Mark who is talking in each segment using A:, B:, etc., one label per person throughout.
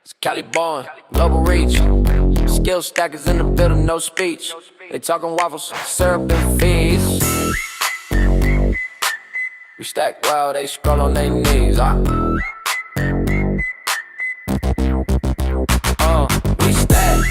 A: It's Cali born, global reach. Skill stackers in the building, no speech. They talking waffles, syrup and fees. We stack while they scroll on their knees. We stack,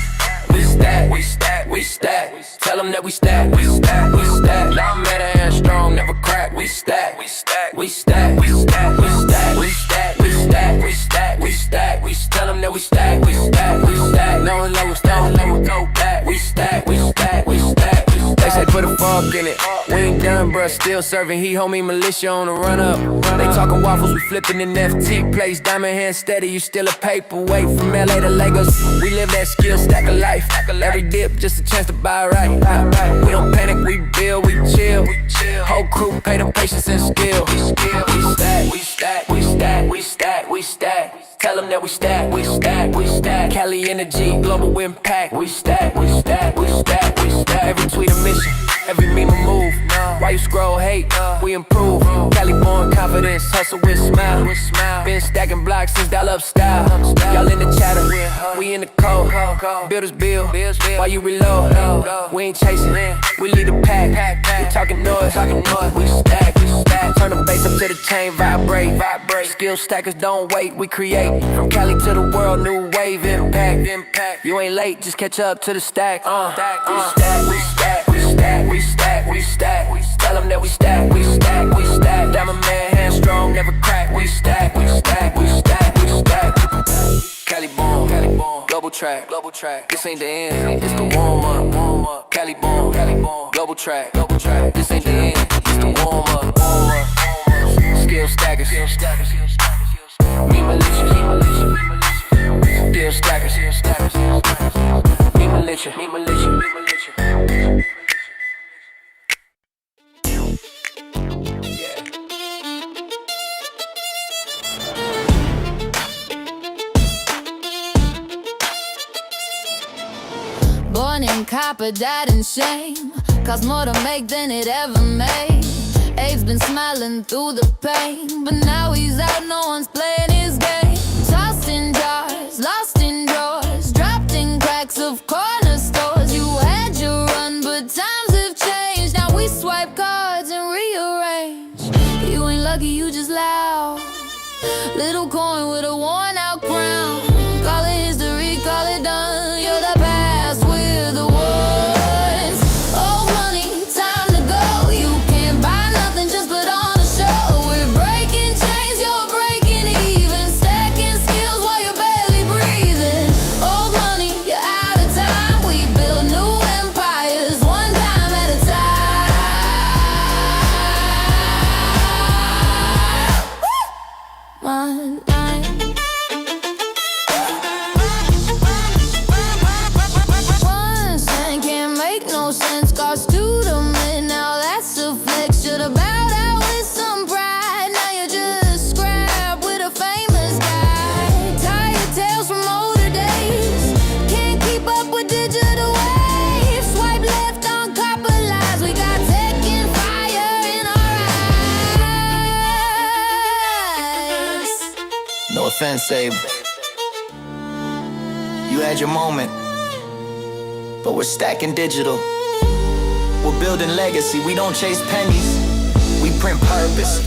A: we stack, we stack, we stack. Tell them that we stack, we stack, we stack. Y'all mad and strong, never crack. We stack, we stack, we stack, we stack, we stack, we stack, we stack, we stack, we stack. We tell them that we stack, we stack, we stack. No level, don't let we go back. We stack, we stack, we stack. They say put a fork in it. We ain't done, bruh, still serving. He homie militia on the run up. They talking waffles, we flipping in FT plays. Diamond hand steady, you still a paperweight. From LA to Lagos, we live that skill stack of life. Every dip, just a chance to buy right. We don't panic, we build, we chill. Whole crew, pay them patience and skill. We stack, we stack, we stack, we stack, we stack. Tell them that we stack, we stack, we stack. Cali energy, global impact. We stack, we stack, we stack, we stack. Every tweet a mission, every meme a move. Why you scroll hate, we improve. Cali born confidence, hustle with smile. Been stacking blocks since dial-up style. Y'all in the chatter, we in the code. Builders build, while you reload. We ain't chasing, we lead the pack. We talking noise, we stack, we stack. Turn the bass up to the chain, vibrate. Skill stackers don't wait, we create. From Cali to the world, new wave impact. You ain't late, just catch up to the stack. We stack, we stack, we stack, we stack, we stack. Tell them that we stack, we stack, we stack. Diamond man, hand strong, never crack. We stack, we stack, we stack, we stack. Cali born, global track. This ain't the end, it's the warm up. Cali born, global track. This ain't the end, it's the warm up. Skill stackers, me militia. Skill stackers, me militia.
B: Born in copper, died in shame. Cost more to make than it ever made. Abe's been smiling through the pain, but now he's out, no one's playing his game. Tossed in jars, lost in drawers, dropped in cracks of corner stores. You had your run, but times have changed. Now we swipe cards and rearrange. You ain't lucky, you just loud. Little coin with a worn out crown. Call it history, call it done. You're the past, we're the ones. Old money, time to go. You can't buy nothing, just put on a show. We're breaking chains, you're breaking even. Stacking skills while you're barely breathing. Old money, you're out of time. We build new empires, one time at a time. One night. One cent can't make no sense. Cost two to mint, now that's a flex. Should've bowed out with some pride. Now you're just scrap with a famous guy. Tired tales from older days. Can't keep up with digital waves. Swipe left on copper lies. We got tech and fire in our eyes.
C: No offense, Abe. You had your moment, but we're stacking digital. We're building legacy. We don't chase pennies, we print purpose.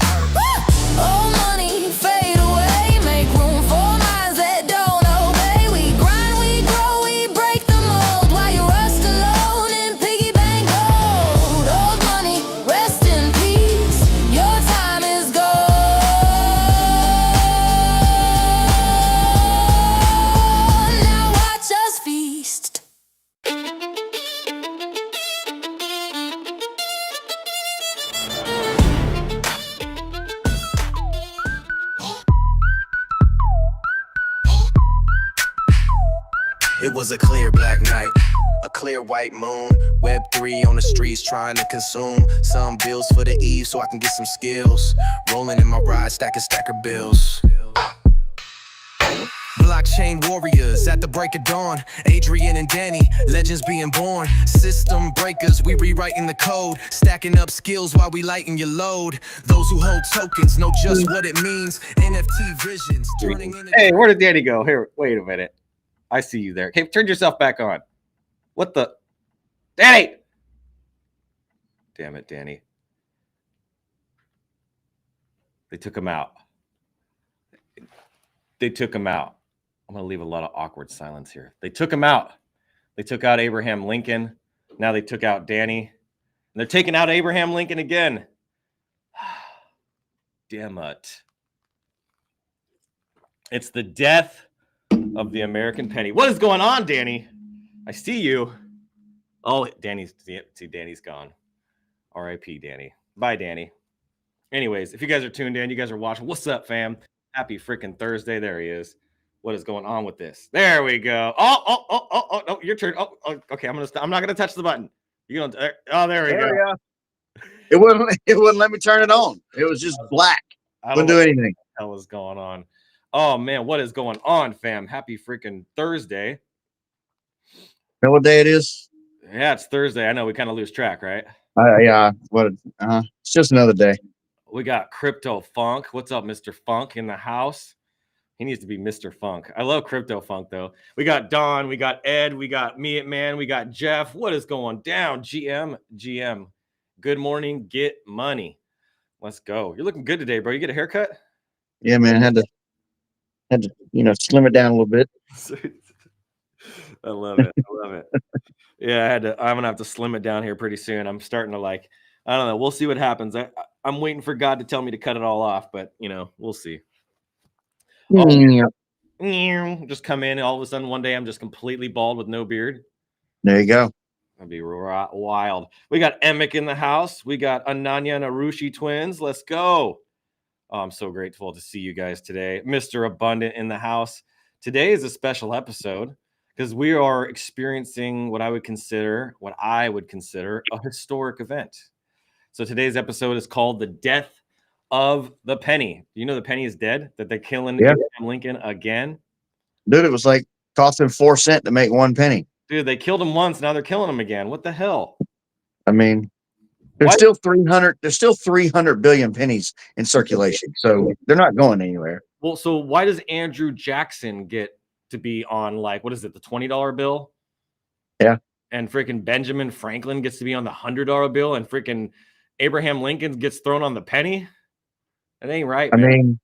B: Old money fade away. Make room for minds that don't obey. We grind, we grow, we break the mold. While you rust alone in piggy bank gold. Old money, rest in peace. Your time is gold. Now watch us feast.
D: It was a clear black night, a clear white moon. Web3 on the streets trying to consume some bills for the eve so I can get some skills. Rolling in my ride, stacker bills. blockchain warriors at the break of dawn. Adrian and Danny, legends being born. System breakers, we rewriting the code. Stacking up skills while we lighten your load. Those who hold tokens know just what it means. NFT visions turning into...
E: Hey, where did Danny go? Here, wait a minute. I see you there. Hey, turn yourself back on. What the? Danny! Damn it, Danny. They took him out. They took him out. I'm going to leave a lot of awkward silence here. They took him out. They took out Abraham Lincoln. Now they took out Danny. And they're taking out Abraham Lincoln again. Damn it. It's the death of the American penny. What is going on, Danny? I see you. Oh, Danny's gone. R.I.P. Danny. Bye, Danny. Anyways, if you guys are tuned in, you guys are watching. What's up, fam? Happy freaking Thursday. There he is. What is going on with this? There we go. Oh, no, your turn. Oh, okay. I'm not gonna touch the button. You're gonna. Oh, there we go.
F: It wouldn't let me turn it on. It was just black. Wouldn't do anything.
E: What the hell is going on? Oh man, what is going on, fam? Happy freaking Thursday.
F: Know what day it is?
E: Yeah, it's Thursday. I know we kind of lose track, right?
F: Yeah. It's just another day.
E: We got Crypto Funk. What's up, Mr. Funk in the house? He needs to be Mr. Funk. I love Crypto Funk, though. We got Don. We got Ed. We got Me It Man. We got Jeff. What is going down? GM. Good morning. Get money. Let's go. You're looking good today, bro. You get a haircut?
F: Yeah, man. Had to slim it down a little bit.
E: I love it. Yeah, I'm gonna have to slim it down here pretty soon. I'm starting to I don't know. We'll see what happens. I'm waiting for God to tell me to cut it all off, but we'll see. Just come in all of a sudden one day I'm just completely bald with no beard.
F: There you go.
E: That'd be wild. We got Emic in the house. We got Ananya and Arushi twins. Let's go. Oh, I'm so grateful to see you guys today. Mr. Abundant in the house. Today is a special episode because we are experiencing what I would consider a historic event. So today's episode is called The Death of the Penny. Do you know the penny is dead? That they're killing Abraham Lincoln again?
F: Dude, it was like costing 4 cents to make 1 penny.
E: Dude, they killed him once. Now they're killing him again. What the hell?
F: I mean, there's still 300 billion pennies in circulation. So they're not going anywhere.
E: Well, so why does Andrew Jackson get to be on what is it, the $20 bill?
F: Yeah.
E: And freaking Benjamin Franklin gets to be on the $100 bill, and freaking Abraham Lincoln gets thrown on the penny? It ain't right, man.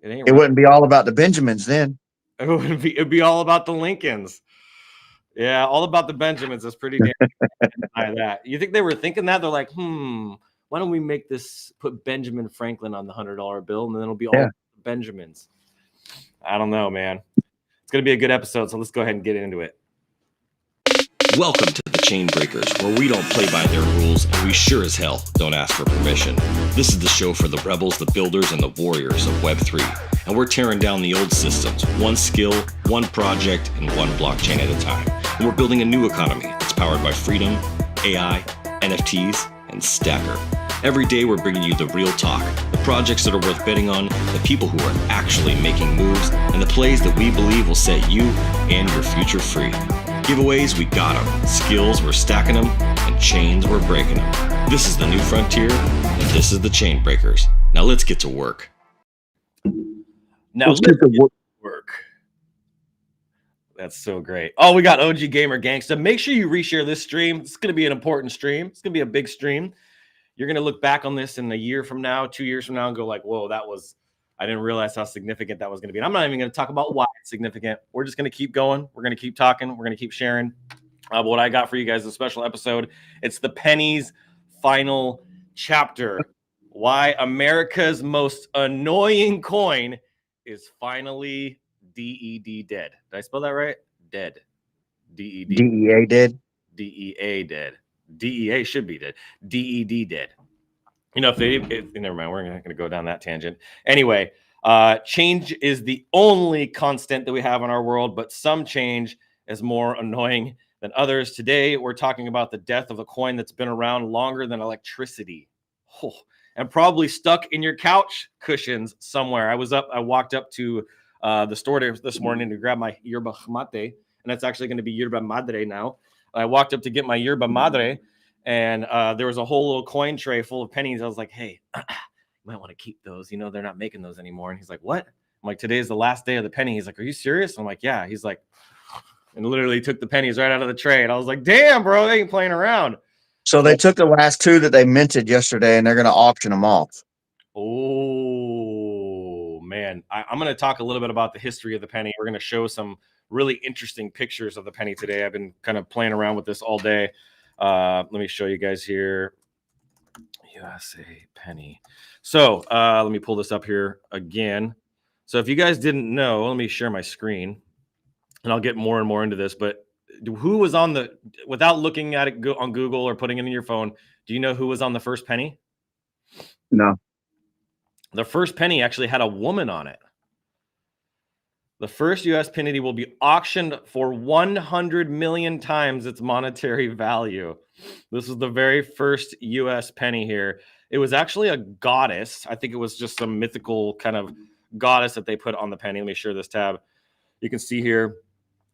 F: I mean,
E: it
F: wouldn't be all about the Benjamins then.
E: It'd be all about the Lincolns. Yeah, all about the Benjamins. That's pretty damn that. You think they were thinking that? They're like, why don't we put Benjamin Franklin on the $100 bill, and then it'll be all Benjamins. I don't know, man. It's going to be a good episode, so let's go ahead and get into it.
G: Welcome to the Chain Breakers, where we don't play by their rules, and we sure as hell don't ask for permission. This is the show for the rebels, the builders, and the warriors of Web3. And we're tearing down the old systems, one skill, one project, and one blockchain at a time. And we're building a new economy that's powered by freedom, AI, NFTs, and Stacker. Every day we're bringing you the real talk, the projects that are worth betting on, the people who are actually making moves, and the plays that we believe will set you and your future free. Giveaways, we got them. Skills, we're stacking them. And chains, we're breaking them. This is the new frontier, and this is the Chain Breakers. Now let's get to work.
E: Let's get to work. That's so great. Oh, we got OG Gamer Gangsta. Make sure you reshare this stream. It's going to be an important stream. It's going to be a big stream. You're going to look back on this in a year from now, 2 years from now, and go whoa, I didn't realize how significant that was going to be. And I'm not even going to talk about why it's significant. We're just going to keep going. We're going to keep talking. We're going to keep sharing. But what I got for you guys is a special episode. It's the penny's final chapter. Why America's most annoying coin is finally DED dead. Did I spell that right? Dead. DED.
F: DEA dead.
E: DEA dead. DEA should be dead. DED dead. Never mind. We're not going to go down that tangent. Anyway, change is the only constant that we have in our world, but some change is more annoying than others. Today, we're talking about the death of a coin that's been around longer than electricity. And probably stuck in your couch cushions somewhere. I walked up to the store this morning to grab my yerba mate, and it's actually going to be yerba madre now. I walked up to get my yerba madre, and there was a whole little coin tray full of pennies. I was like, hey, you might want to keep those. You know, they're not making those anymore. And he's like, what? I'm like, today's the last day of the penny. He's like, are you serious? I'm like, yeah. He's like, and literally took the pennies right out of the tray. And I was like, damn, bro, they ain't playing around.
F: So they took the last two that they minted yesterday, and they're going to auction them off.
E: Oh, man. I'm going to talk a little bit about the history of the penny. We're going to show some really interesting pictures of the penny today. I've been kind of playing around with this all day. Let me show you guys here. USA penny. So let me pull this up here again. So if you guys didn't know, let me share my screen, and I'll get more and more into this. But who was on the, without looking at it on Google or putting it in your phone, do you know who was on the first penny?
F: No.
E: The first penny actually had a woman on it. The first U.S. penny will be auctioned for 100 million times its monetary value. This is the very first U.S. penny here. It was actually a goddess. I think it was just some mythical kind of goddess that they put on the penny. Let me share this tab. You can see here,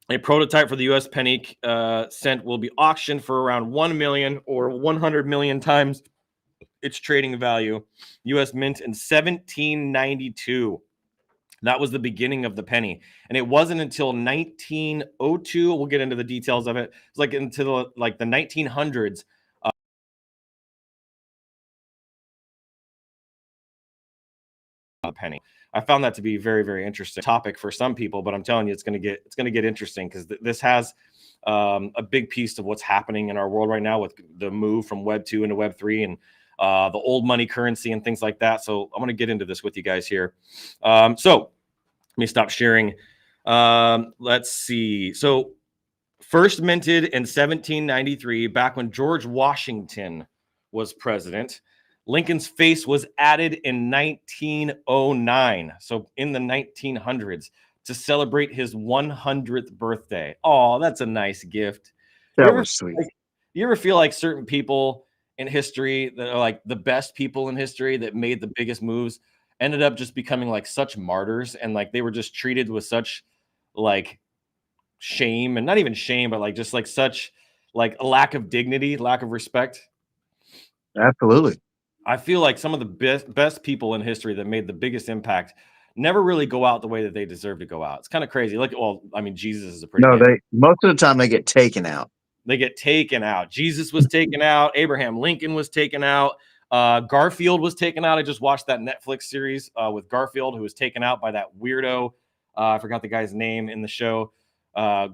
E: a prototype for the U.S. penny cent will be auctioned for around 1 million or 100 million times its trading value. U.S. mint in 1792. That was the beginning of the penny. And it wasn't until 1902, we'll get into the details of it. It's like until like the 1900s. Penny. I found that to be very, very interesting topic for some people, but I'm telling you, it's going to get interesting because this has a big piece of what's happening in our world right now with the move from Web 2 into Web 3 and the old money currency and things like that. So I'm going to get into this with you guys here. So let me stop sharing. Let's see. So first minted in 1793, back when George Washington was president. Lincoln's face was added in 1909, so in the 1900s, to celebrate his 100th birthday. Oh, that's a nice gift.
F: That was sweet.
E: You ever feel like certain people in history that are like the best people in history that made the biggest moves ended up just becoming like such martyrs, and like they were just treated with such like shame, and not even shame, but like just like such like a lack of dignity, lack of respect?
F: Absolutely.
E: I feel like some of the best people in history that made the biggest impact never really go out the way that they deserve to go out. It's kind of crazy. Like, well, I mean, Jesus is a pretty
F: most of the time they get taken out.
E: They get taken out. Jesus was taken out. Abraham Lincoln was taken out. Garfield was taken out. I just watched that Netflix series with Garfield, who was taken out by that weirdo. I forgot the guy's name in the show.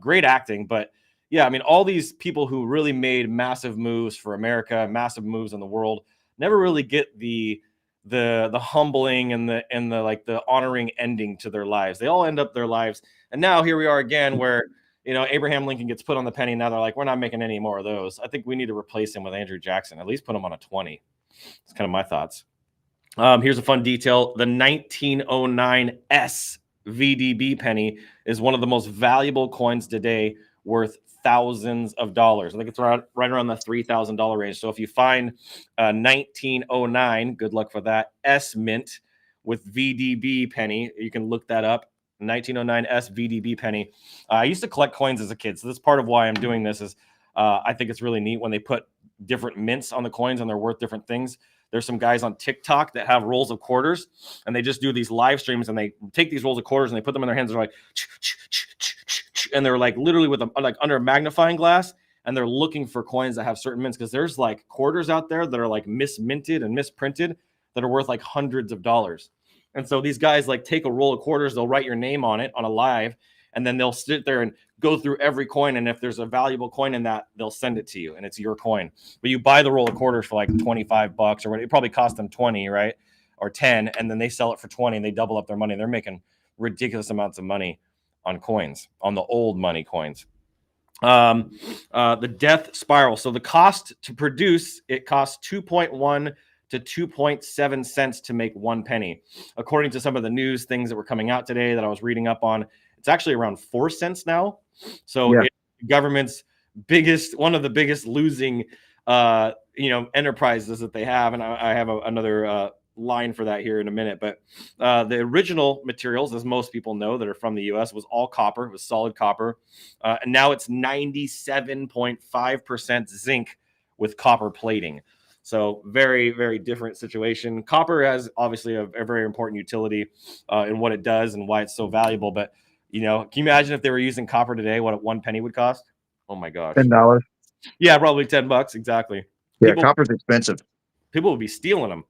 E: Great acting, but yeah, I mean, all these people who really made massive moves for America, massive moves in the world, never really get the humbling and the like the honoring ending to their lives. They all end up their lives, and now here we are again, where Abraham Lincoln gets put on the penny. Now they're like, we're not making any more of those. I think we need to replace him with Andrew Jackson. At least put him on a 20. It's kind of my thoughts. Here's a fun detail: the 1909 SVDB penny is one of the most valuable coins today, worth thousands of dollars. I think it's right around the $3,000 range. So if you find 1909, good luck for that, S mint with VDB penny, you can look that up. 1909 SVDB penny. I used to collect coins as a kid, so that's part of why I'm doing this. Is I think it's really neat when they put different mints on the coins and they're worth different things. There's some guys on TikTok that have rolls of quarters, and they just do these live streams, and they take these rolls of quarters and they put them in their hands. They're like, and they're like literally with them like under a magnifying glass, and they're looking for coins that have certain mints, because there's like quarters out there that are like misminted and misprinted that are worth like hundreds of dollars. And so these guys like take a roll of quarters, they'll write your name on it on a live, and then they'll sit there and go through every coin. And if there's a valuable coin in that, they'll send it to you, and it's your coin. But you buy the roll of quarters for like $25 or what. It probably cost them 20, right? Or 10. And then they sell it for 20 and they double up their money. They're making ridiculous amounts of money on coins, on the old money coins. The death spiral. So the cost to produce, it costs 2.1 to 2.7 cents to make 1 penny. According to some of the news things that were coming out today that I was reading up on, it's actually around 4 cents now. So it's the government's one of the biggest losing, enterprises that they have. And I have another line for that here in a minute. But the original materials, as most people know that are from the U.S., was all copper. It was solid copper. And now it's 97.5% zinc with copper plating. So very, very different situation. Copper has obviously a very important utility in what it does and why it's so valuable. But, you know, can you imagine if they were using copper today, what 1 penny would cost? Oh my gosh.
F: $10.
E: Yeah, probably $10. Exactly.
F: Yeah, copper's expensive.
E: People would be stealing them.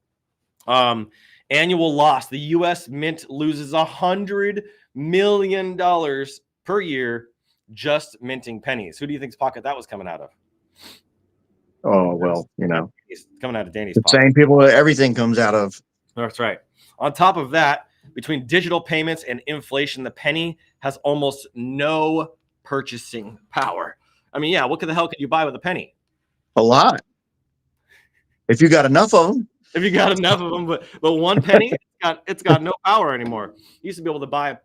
E: Annual loss. The U.S. Mint loses $100 million per year just minting pennies. Who do you think's pocket that was coming out of?
F: Oh, well, you know,
E: It's coming out of Danny's
F: the
E: pocket.
F: same people that everything comes out of.
E: That's right. On top of that, between digital payments and inflation, the penny has almost no purchasing power. I mean, yeah, what the hell could you buy with a penny?
F: A lot. If you got enough of them.
E: If you got enough of them, but 1 penny, it's got no power anymore. You used to be able to buy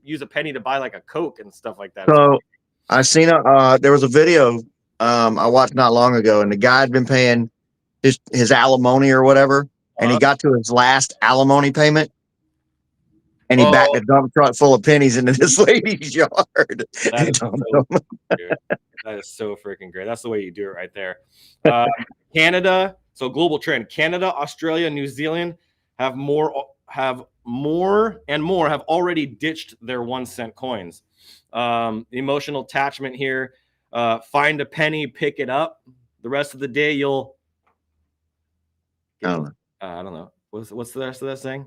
E: use a penny to buy like a Coke and stuff like that.
F: So I seen there was a video I watched not long ago, and the guy had been paying his alimony or whatever, and he got to his last alimony payment, and he backed a dump truck full of pennies into this lady's yard.
E: That is so freaking great. That's the way you do it right there. Canada, so global trend. Canada, Australia, New Zealand have already ditched their 1 cent coins. Emotional attachment here. Find a penny, pick it up. The rest of the day, you'll. I don't know. What's the rest of that saying?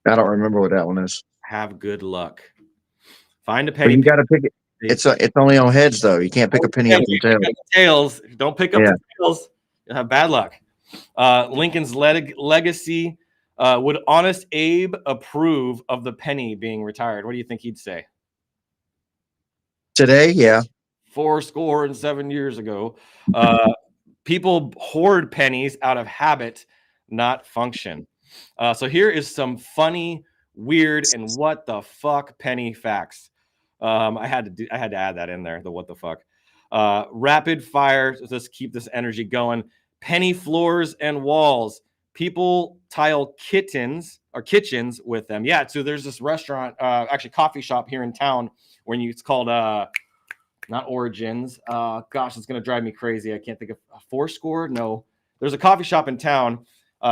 F: I don't remember what that one is.
E: Have good luck. Find a penny.
F: But you got to pick it. It's only on heads though. You can't pick a penny up from
E: tails. Don't pick up the tails. You'll have bad luck. Lincoln's legacy. Would Honest Abe approve of the penny being retired? What do you think he'd say?
F: Today, yeah.
E: 7 years ago. People hoard pennies out of habit, not function. So here is some funny, weird, and what the fuck penny facts. I had to add that in there. The what the fuck. Rapid fire. Let's keep this energy going. Penny floors and walls. People tile kitchens with them. Yeah. So there's this restaurant, actually coffee shop here in town it's called not Origins. Gosh, it's gonna drive me crazy. I can't think of Fourscore. No, there's a coffee shop in town,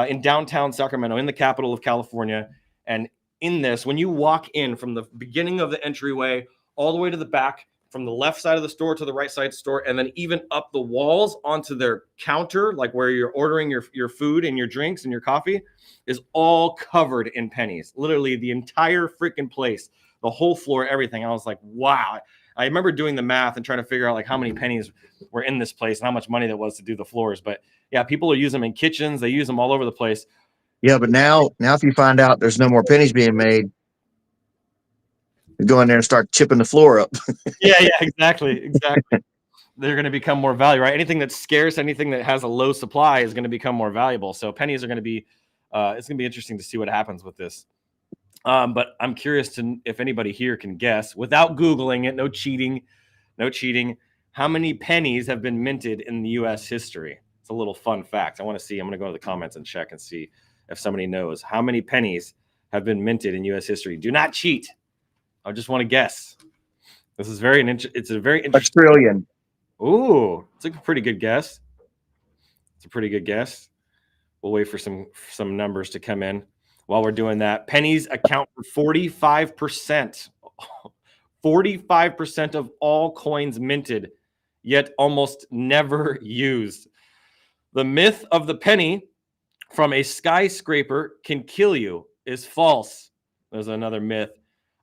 E: in downtown Sacramento, in the capital of California. And in this, when you walk in from the beginning of the entryway all the way to the back, from the left side of the store to the right side of the store, and then even up the walls onto their counter, like where you're ordering your food and your drinks and your coffee, is all covered in pennies. Literally the entire freaking place, the whole floor, everything. I was like, wow. I remember doing the math and trying to figure out like how many pennies were in this place and how much money that was to do the floors. But yeah, people are using them in kitchens. They use them all over the place.
F: Yeah, but now if you find out there's no more pennies being made, you go in there and start chipping the floor up.
E: yeah, exactly. They're going to become more valuable, right? Anything that's scarce, anything that has a low supply is going to become more valuable. So pennies are going to be, it's going to be interesting to see what happens with this. But I'm curious if anybody here can guess, without Googling it, no cheating, how many pennies have been minted in the U.S. history? It's a little fun fact. I want to see. I'm going to go to the comments and check and see if somebody knows how many pennies have been minted in U.S. history. Do not cheat. I just want to guess. This is it's a very interesting.
F: A trillion.
E: Ooh, it's a pretty good guess. We'll wait for some numbers to come in. While we're doing that, pennies account for 45%. 45% of all coins minted, yet almost never used. The myth of the penny from a skyscraper can kill you is false. There's another myth.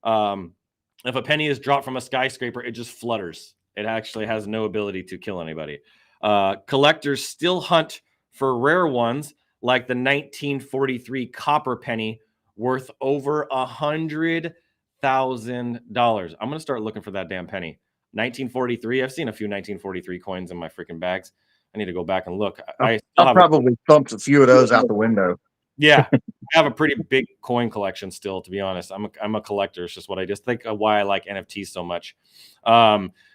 E: If a penny is dropped from a skyscraper, it just flutters. It actually has no ability to kill anybody. Collectors still hunt for rare ones, like the 1943 copper penny, worth over $100,000. I'm going to start looking for that damn penny. 1943. I've seen a few 1943 coins in my freaking bags. I need to go back and look.
F: I'll probably thumped a few of those out the window.
E: Yeah, I have a pretty big coin collection still, to be honest. I'm a collector. It's just what I just think of why I like NFTs so much.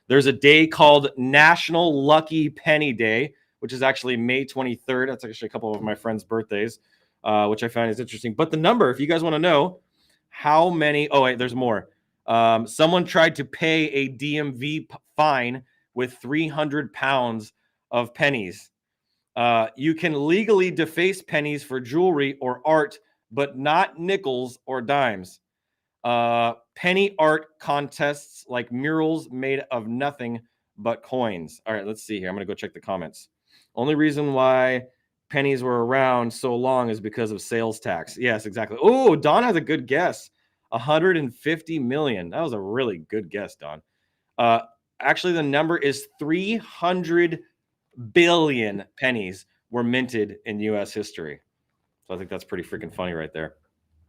E: There's a day called National Lucky Penny Day, which is actually May 23rd. That's actually a couple of my friends' birthdays. which I find is interesting. But the number, if you guys want to know how many, oh wait, there's more. Someone tried to pay a DMV fine with 300 pounds of pennies. You can legally deface pennies for jewelry or art, but not nickels or dimes. Penny art contests like murals made of nothing but coins. All right, let's see here. I'm going to go check the comments. Only reason why pennies were around so long is because of sales tax. Yes, exactly. Oh, Don has a good guess. 150 million. That was a really good guess, Don. Actually, the number is 300 billion pennies were minted in U.S. history. So I think that's pretty freaking funny right there.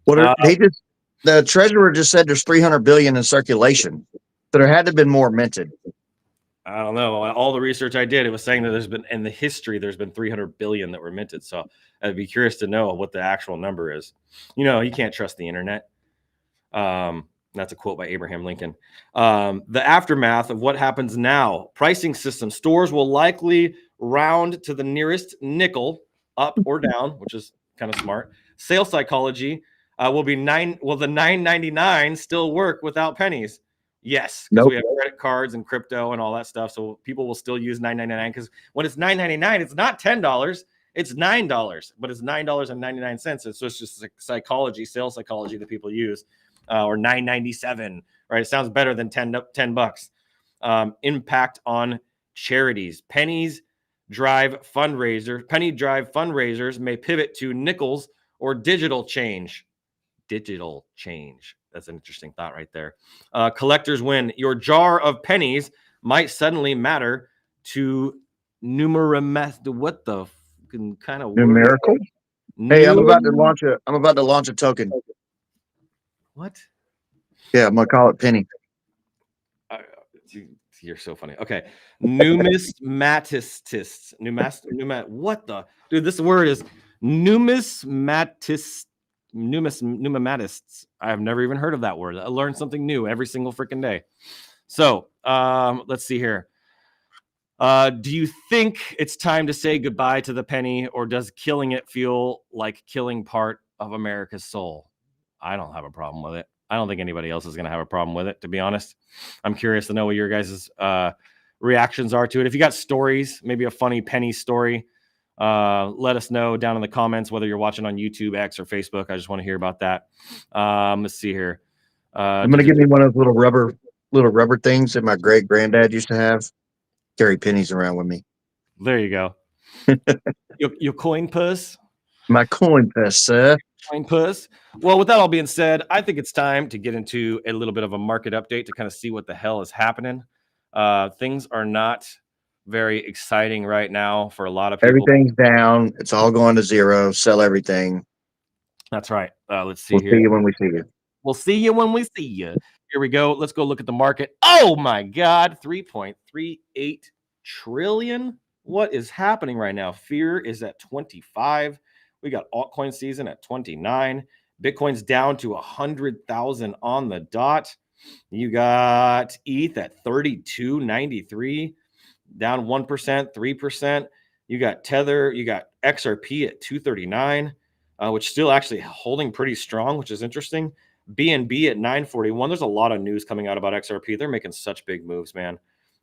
F: The treasurer just said there's 300 billion in circulation. So there had to have been more minted.
E: I don't know. All the research I did, it was saying that there's been in the history, there's been 300 billion that were minted. So I'd be curious to know what the actual number is. You know, you can't trust the internet. That's a quote by Abraham Lincoln. The aftermath of what happens now. Pricing system. Stores will likely round to the nearest nickel, up or down, which is kind of smart. Sales psychology will be will the $9.99 still work without pennies? Yes, because
F: Nope.
E: we have credit cards and crypto and all that stuff. So people will still use $9.99 because when it's $9.99, it's not $10. It's $9, but it's $9.99. So it's just psychology, sales psychology that people use. Or $9.97, right? It sounds better than $10. Impact on charities. Penny drive fundraisers may pivot to nickels or digital change. Digital change. That's an interesting thought right there. Collectors win. Your jar of pennies might suddenly matter to numerical. What the kind of
F: Numerical? Hey, I'm about to launch a token.
E: What?
F: Yeah, I'm gonna call it Penny.
E: You're so funny. Okay. Numismatists. What the? Dude, this word is numismatists. Numismatists. I have never even heard of that word. I learn something new every single freaking day. So let's see here. Do you think it's time to say goodbye to the penny, or does killing it feel like killing part of America's soul? I don't have a problem with it. I don't think anybody else is going to have a problem with it, to be honest. I'm curious to know what your guys' reactions are to it. If you got stories, maybe a funny penny story, let us know down in the comments, whether you're watching on YouTube, X, or Facebook. I just want to hear about that. Let's see here.
F: I'm going to give me one of those little rubber things that my great granddad used to have. Carry pennies around with me.
E: There you go. your coin purse?
F: My coin purse, sir.
E: Coin purse. Well, with that all being said, I think it's time to get into a little bit of a market update to kind of see what the hell is happening. Things are not very exciting right now for a lot of people.
F: Everything's down. It's all going to zero. Sell everything.
E: That's right. Let's see
F: We'll
E: here.
F: see you when we see you.
E: We'll see you when we see you. Here we go. Let's go look at the market. Oh my God, 3.38 trillion. What is happening right now? Fear is at 25. We got altcoin season at 29. Bitcoin's down to 100,000 on the dot. You got ETH at 32.93, down 1%, 3%. You got Tether, you got XRP at 239, which still actually holding pretty strong, which is interesting. BNB at 941. There's a lot of news coming out about XRP. They're making such big moves, man.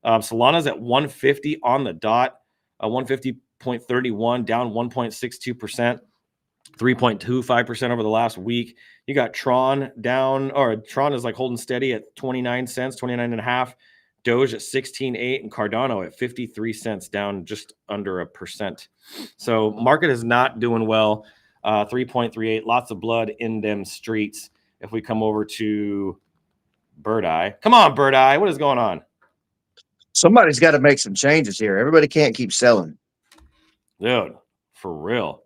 E: Solana's at 150 on the dot, 150.31, down 1.62%, 3.25% over the last week. You got Tron down, or Tron is like holding steady at 29 cents, 29.5. Doge at 16.8 and Cardano at 53 cents, down just under 1%. So market is not doing well. 3.38, lots of blood in them streets. If we come over to Bird Eye, come on, Bird Eye, what is going on?
F: Somebody's got to make some changes here. Everybody can't keep selling.
E: Dude, for real.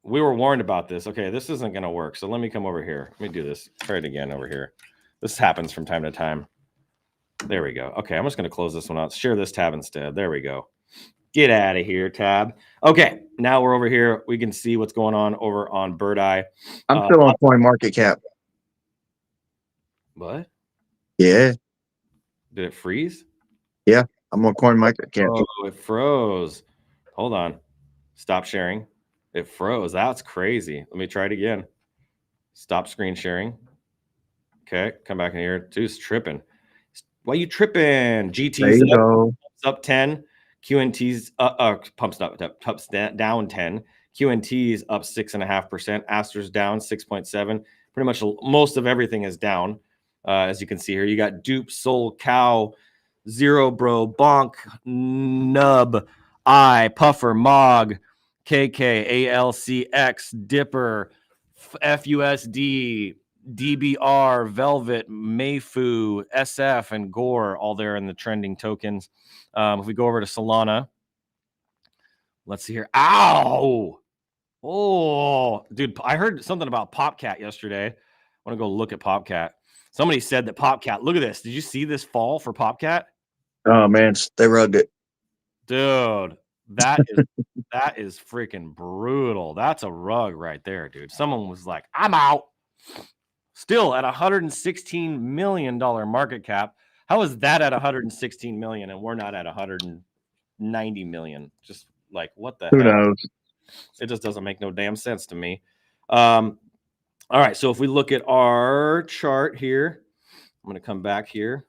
E: We were warned about this. Okay, this isn't going to work. So let me come over here. Let me do this. Try it again over here. This happens from time to time. There we go. Okay, I'm just going to close this one out. Share this tab instead. There we go. Get out of here, tab. Okay, now we're over here. We can see what's going on over on Bird Eye.
F: I'm still on CoinMarketCap.
E: What?
F: Yeah.
E: Did it freeze?
F: Yeah, I'm on CoinMarketCap.
E: Oh, it froze. Hold on. Stop sharing. It froze. That's crazy. Let me try it again. Stop screen sharing. Okay, come back in here. Dude's tripping. Why you tripping?
F: There
E: GT's
F: you go.
E: up 10. QNT's pumps down 10. QNT's up 6.5%. Aster's down 6.7. Pretty much most of everything is down. As you can see here, you got Dupe, Soul, Cow, Zero Bro, Bonk, Nub, I, Puffer, Mog, KK, ALCX, Dipper, FUSD, DBR, Velvet, Mayfu, SF, and Gore, all there in the trending tokens. If we go over to Solana, let's see here. Ow! Oh, dude, I heard something about PopCat yesterday. I want to go look at PopCat. Somebody said that PopCat, look at this. Did you see this fall for PopCat?
F: Oh man, they rugged it.
E: Dude, that is freaking brutal. That's a rug right there, dude. Someone was like, I'm out. Still at $116 million market cap. How is that at 116 million and we're not at 190 million? Just like, what the
F: Who
E: hell?
F: knows?
E: It just doesn't make no damn sense to me. All right, so if we look at our chart here, I'm going to come back here.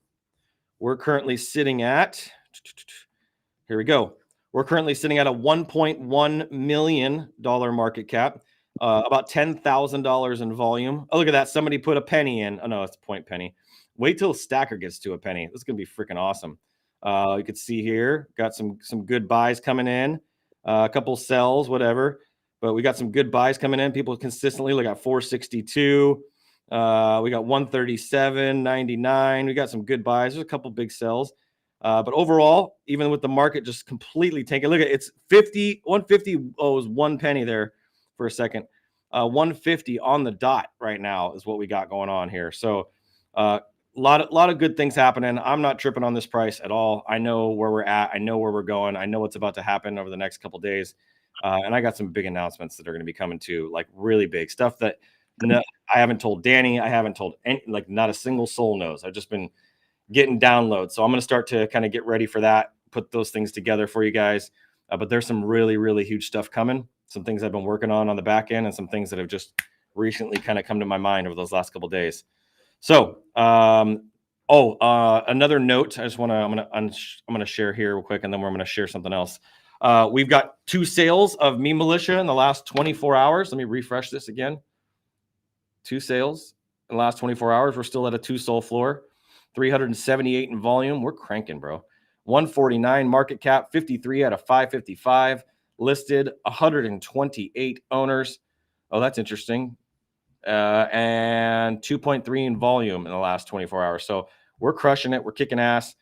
E: We're currently sitting at, here we go. We're currently sitting at a $1.1 million market cap, about $10,000 in volume. Oh, look at that. Somebody put a penny in. Oh, no, it's a point penny. Wait till Stacker gets to a penny. This is going to be freaking awesome. You can see here, got some good buys coming in, a couple sells, whatever. But we got some good buys coming in. People consistently look at 462. We got 137.99. We got some good buys. There's a couple big sells. But overall, even with the market just completely tanking, look at it, it's 150. Oh, it was 1 penny there for a second. 150 on the dot right now is what we got going on here. So a lot of good things happening. I'm not tripping on this price at all. I know where we're at. I know where we're going. I know what's about to happen over the next couple days. And I got some big announcements that are going to be coming too, like really big stuff that I haven't told Danny. I haven't told not a single soul knows. I've just been getting downloads. So I'm going to start to kind of get ready for that, put those things together for you guys. But there's some really, really huge stuff coming. Some things I've been working on the back end and some things that have just recently kind of come to my mind over those last couple of days. So, another note. I'm going to share here real quick, and then we're going to share something else. We've got 2 sales of Meme Militia in the last 24 hours. Let me refresh this again. 2 sales in the last 24 hours. We're still at a 2 soul floor. 378 in volume. We're cranking, bro. 149 market cap, 53 out of 555 listed, 128 owners. Oh, that's interesting. And 2.3 in volume in the last 24 hours. So we're crushing it. We're kicking ass.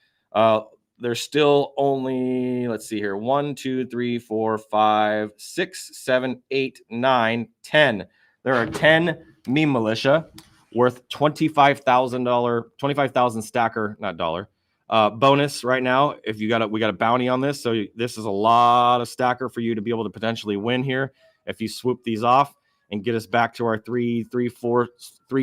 E: There's still only, let's see here, 1, 2, 3, 4, 5, 6, 7, 8, 9, 10. There are 10 Meme Militia worth $25,000 stacker, not dollar, bonus right now. If you we got a bounty on this. So this is a lot of stacker for you to be able to potentially win here. If you swoop these off and get us back to our 3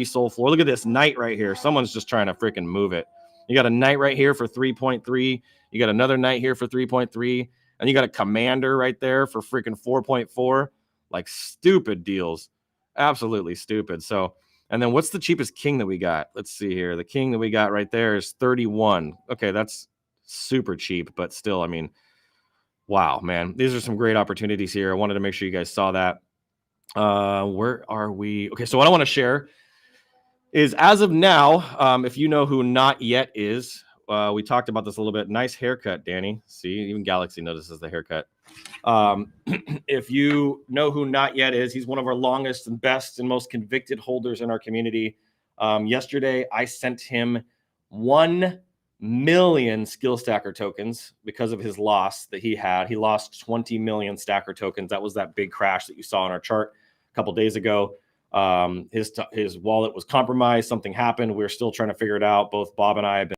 E: soul floor. Look at this knight right here. Someone's just trying to freaking move it. You got a knight right here for 3.3. You got another knight here for 3.3. And you got a commander right there for freaking 4.4. Like stupid deals. Absolutely stupid. So, and then what's the cheapest king that we got? Let's see here. The king that we got right there is 31. Okay, that's super cheap, but still, I mean, wow, man. These are some great opportunities here. I wanted to make sure you guys saw that. Where are we? Okay, so what I want to share is as of now, if you know who Not Yet is, we talked about this a little bit. Nice haircut, Danny. See, even Galaxy notices the haircut. If you know who Not Yet is, he's one of our longest and best and most convicted holders in our community. Yesterday, I sent him 1 million skill stacker tokens because of his loss that he had. He lost 20 million stacker tokens. That was that big crash that you saw on our chart a couple days ago. His wallet was compromised. Something happened. We're still trying to figure it out. Both Bob and I have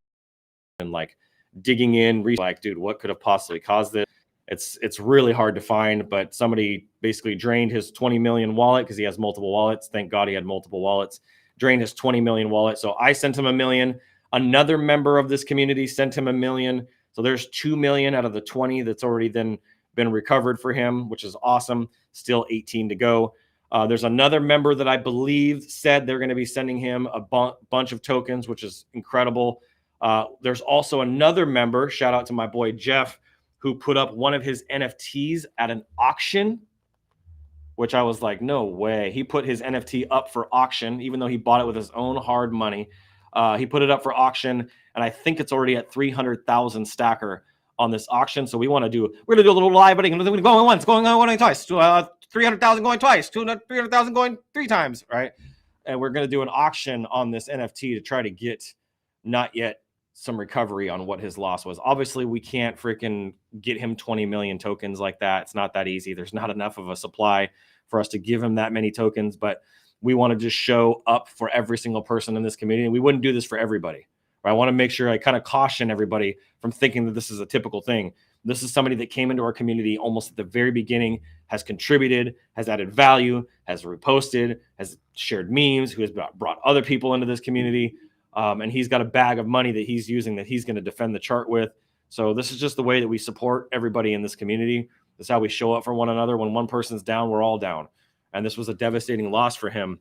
E: been like digging in, like, dude, what could have possibly caused this? It's really hard to find, but somebody basically drained his 20 million wallet because he has multiple wallets. Thank God he had multiple wallets. Drained his 20 million wallet. So I sent him 1 million. Another member of this community sent him 1 million. So there's 2 million out of the 20 that's already then been recovered for him, which is awesome. Still 18 to go. There's another member that I believe said they're going to be sending him a bunch of tokens, which is incredible. There's also another member, shout out to my boy Jeff, who put up one of his NFTs at an auction, which I was like, no way. He put his NFT up for auction, even though he bought it with his own hard money. He put it up for auction, and I think it's already at 300,000 stacker on this auction. So we're going to do a little live betting. Going once, going twice, 300,000 going twice, 300,000 going 3 times, right? And we're going to do an auction on this NFT to try to get not yet some recovery on what his loss was. Obviously, we can't freaking get him 20 million tokens like that. It's not that easy. There's not enough of a supply for us to give him that many tokens, but we want to just show up for every single person in this community. And we wouldn't do this for everybody. Right? I want to make sure I kind of caution everybody from thinking that this is a typical thing. This is somebody that came into our community almost at the very beginning, has contributed, has added value, has reposted, has shared memes, who has brought other people into this community. And he's got a bag of money that he's using that he's going to defend the chart with. So this is just the way that we support everybody in this community. This is how we show up for one another. When one person's down, we're all down. And this was a devastating loss for him.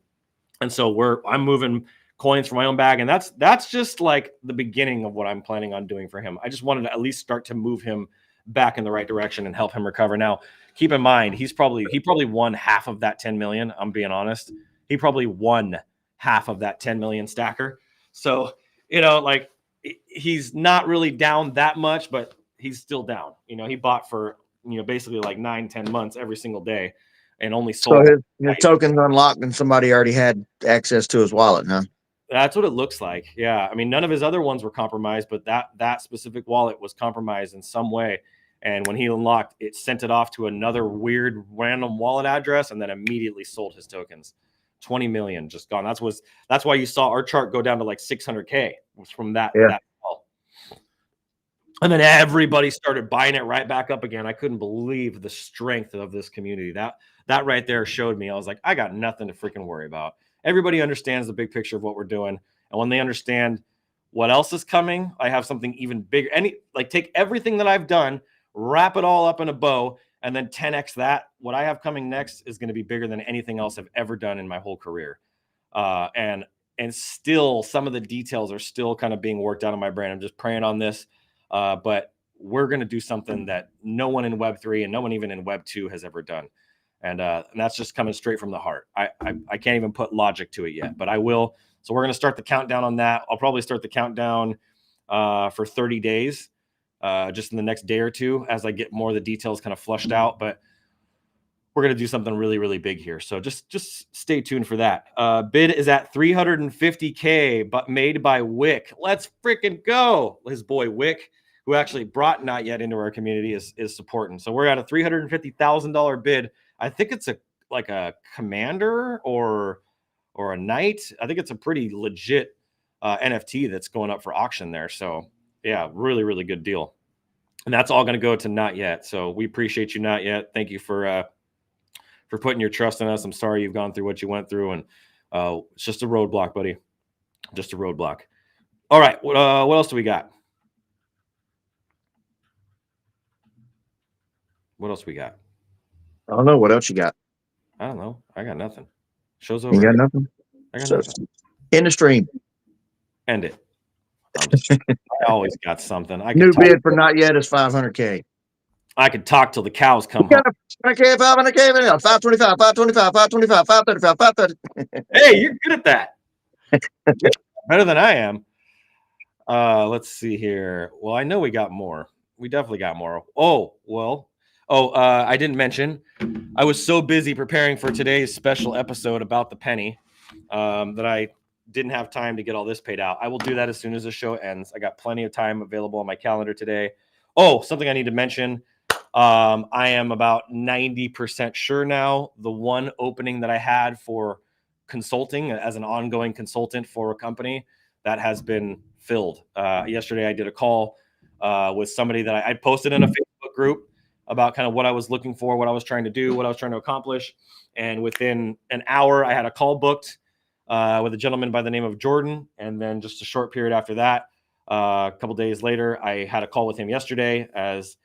E: And so I'm moving coins from my own bag. And that's just like the beginning of what I'm planning on doing for him. I just wanted to at least start to move him back in the right direction and help him recover. Now, keep in mind, he probably won half of that 10 million. I'm being honest. He probably won half of that 10 million stacker. So, like he's not really down that much, but he's still down. He bought for, basically like 9-10 months every single day and only sold.
F: So his tokens unlocked and somebody already had access to his wallet, huh?
E: That's what it looks like. Yeah. I mean, none of his other ones were compromised, but that specific wallet was compromised in some way. And when he unlocked, it sent it off to another weird random wallet address and then immediately sold his tokens. 20 million just gone. That's why you saw our chart go down to like 600K. It was from that.
F: Yeah.
E: That fall. And then everybody started buying it right back up again. I couldn't believe the strength of this community. That right there showed me. I was like, I got nothing to freaking worry about. Everybody understands the big picture of what we're doing. And when they understand what else is coming, I have something even bigger. Take everything that I've done, wrap it all up in a bow, and then 10x that. What I have coming next is going to be bigger than anything else I've ever done in my whole career. And still, some of the details are still kind of being worked out in my brain. I'm just praying on this. But we're going to do something that no one in Web3 and no one even in Web2 has ever done. And that's just coming straight from the heart. I can't even put logic to it yet, but I will. So we're going to start the countdown on that. I'll probably start the countdown for 30 days. Just in the next day or two as I get more of the details kind of flushed out. But we're going to do something really, really big here. So just stay tuned for that. Bid is at 350K, but made by Wick. Let's freaking go. His boy Wick, who actually brought Not Yet into our community, is supporting. So we're at a $350,000 bid. I think it's like a commander or a knight. I think it's a pretty legit NFT that's going up for auction there. So yeah, really, really good deal. And that's all going to go to Not Yet. So we appreciate you, Not Yet. Thank you for putting your trust in us. I'm sorry you've gone through what you went through. And it's just a roadblock, buddy. Just a roadblock. All right. What else do we got? What else we got?
F: I don't know. What else you got?
E: I don't know. I got nothing. Show's over.
F: You got nothing?
E: I got nothing.
F: In the stream.
E: End it. I always got something.
F: New bid for Not Yet is 500K.
E: I could talk till the cows come home.
F: 500K, 500K, 525, 525, 525, 535, 530.
E: Hey, you're good at that. Better than I am. Let's see here. Well, I know we got more. We definitely got more. I didn't mention. I was so busy preparing for today's special episode about the penny that I didn't have time to get all this paid out. I will do that as soon as the show ends. I got plenty of time available on my calendar today. Oh, something I need to mention. I am about 90% sure now the one opening that I had for consulting as an ongoing consultant for a company that has been filled. Yesterday, I did a call with somebody that I posted in a Facebook group about kind of what I was looking for, what I was trying to do, what I was trying to accomplish. And within an hour, I had a call booked with a gentleman by the name of Jordan. And then just a short period after that, a couple days later, I had a call with him yesterday as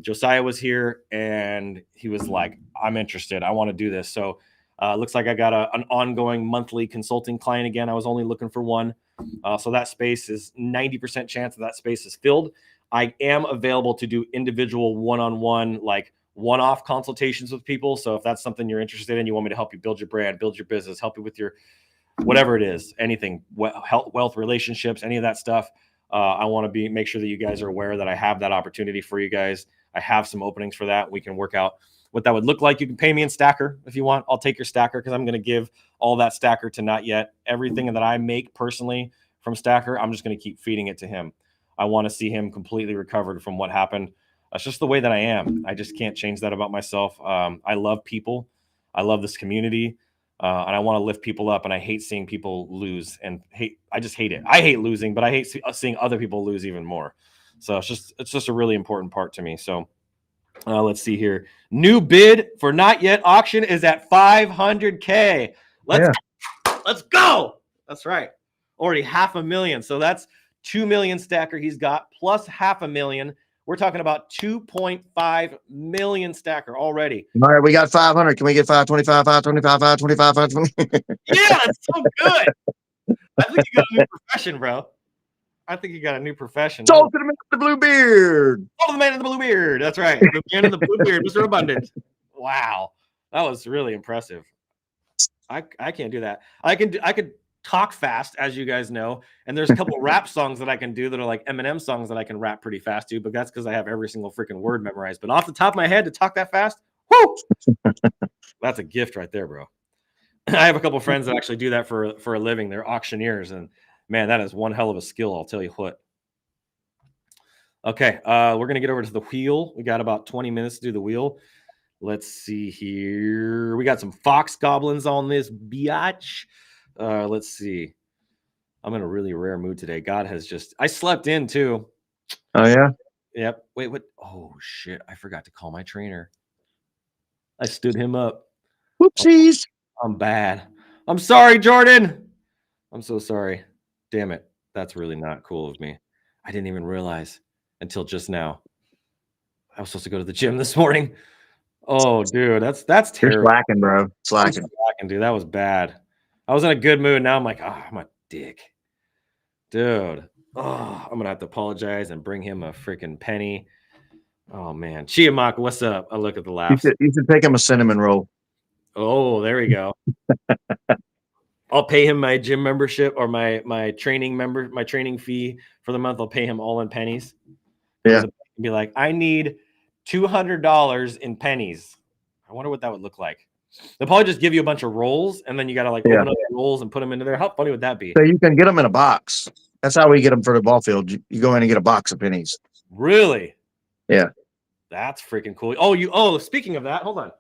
E: Josiah was here and he was like, I'm interested. I want to do this. So looks like I got an ongoing monthly consulting client again. I was only looking for one. So that space is 90% chance that space is filled. I am available to do individual one-on-one, like one-off consultations with people. So if that's something you're interested in, you want me to help you build your brand, build your business, help you with your whatever it is, anything, health, wealth, relationships, any of that stuff. I want to make sure that you guys are aware that I have that opportunity for you guys. I have some openings for that. We can work out what that would look like. You can pay me in Stacker if you want. I'll take your Stacker because I'm going to give all that Stacker to Not Yet. Everything that I make personally from Stacker, I'm just going to keep feeding it to him. I want to see him completely recovered from what happened. That's just the way that I am. I just can't change that about myself. I love people. I love this community. And I want to lift people up, and I hate seeing people lose and hate. I just hate it. I hate losing, but I hate seeing other people lose even more. So it's just a really important part to me. So let's see here. New bid for Not Yet auction is at $500K. Let's go. That's right. Already $500,000. So that's 2 million Stacker he's got plus $500,000. We're talking about 2.5 million Stacker already.
F: All right, we got 500. Can we get 525, 525, 525, 520?
E: Yeah, that's so good. I think you got a new profession, bro. I think you got a new profession.
F: Sold to the man with the blue beard.
E: Oh, the man in the blue beard. That's right. The man in the blue beard, Mr. Abundant. Wow. That was really impressive. I can't do that. I could talk fast, as you guys know, and there's a couple rap songs that I can do that are like Eminem songs that I can rap pretty fast to, but that's because I have every single freaking word memorized. But off the top of my head to talk that fast, whoo, that's a gift right there, bro. I have a couple friends that actually do that for a living. They're auctioneers, and man, that is one hell of a skill. I'll tell you what. Okay, we're gonna get over to the wheel. We got about 20 minutes to do the wheel. Let's see here. We got some fox goblins on this biatch. Let's see. I'm in a really rare mood today. God has just, I slept in too.
F: Oh, yeah?
E: Yep. Wait, what? Oh, shit. I forgot to call my trainer. I stood him up.
F: Whoopsies.
E: I'm bad. I'm sorry, Jordan. I'm so sorry. Damn it. That's really not cool of me. I didn't even realize until just now. I was supposed to go to the gym this morning. Oh, dude. That's
F: You're
E: terrible.
F: slacking, bro. Slacking.
E: I'm slacking, dude. That was bad. I was in a good mood. Now I'm like, oh, I'm a dick. Dude. Oh, I'm going to have to apologize and bring him a freaking penny. Oh, man. Chiamaka, what's up? I look at the laughs.
F: You should take him a cinnamon roll.
E: Oh, there we go. I'll pay him my gym membership or my training fee for the month. I'll pay him all in pennies.
F: Yeah.
E: Be like, I need $200 in pennies. I wonder what that would look like. They'll probably just give you a bunch of rolls, and then you got to open up the rolls and put them into there. How funny would that be?
F: So you can get them in a box. That's how we get them for the ball field. You go in and get a box of pennies.
E: Really?
F: Yeah.
E: That's freaking cool. Oh, speaking of that, hold on.